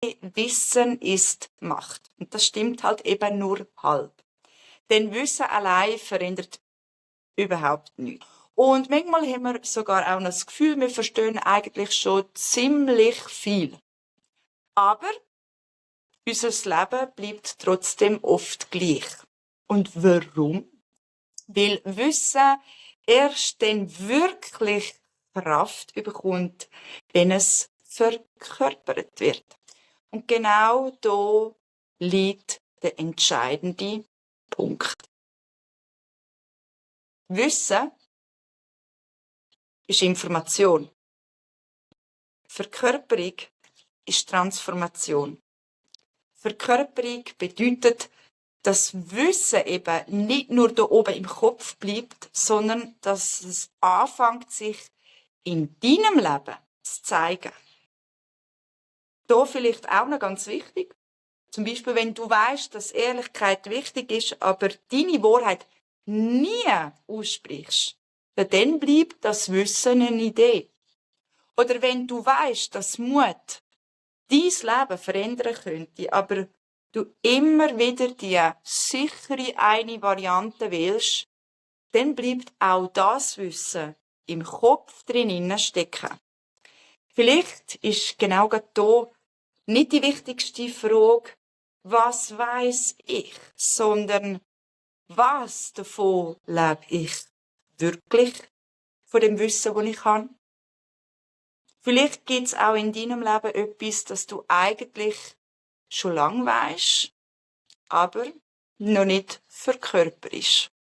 Wissen ist Macht. Und das stimmt halt eben nur halb. Denn Wissen allein verändert überhaupt nichts. Und manchmal haben wir sogar auch noch das Gefühl, wir verstehen eigentlich schon ziemlich viel. Aber unser Leben bleibt trotzdem oft gleich. Und warum? Weil Wissen erst dann wirklich Kraft bekommt, wenn es verkörpert wird. Und genau da liegt der entscheidende Punkt. Wissen ist Information. Verkörperung ist Transformation. Verkörperung bedeutet, dass Wissen eben nicht nur da oben im Kopf bleibt, sondern dass es anfängt, sich in deinem Leben zu zeigen. Da vielleicht auch noch ganz wichtig. Zum Beispiel, wenn du weißt, dass Ehrlichkeit wichtig ist, aber deine Wahrheit nie aussprichst, dann bleibt das Wissen eine Idee. Oder wenn du weißt, dass Mut dein Leben verändern könnte, aber du immer wieder die sichere eine Variante wählst, dann bleibt auch das Wissen im Kopf drin stecken. Vielleicht ist genau hier nicht die wichtigste Frage, was weiß ich, sondern was davon lebe ich wirklich von dem Wissen, das ich habe. Vielleicht gibt es auch in deinem Leben etwas, das du eigentlich schon lange weisst, aber noch nicht verkörperst.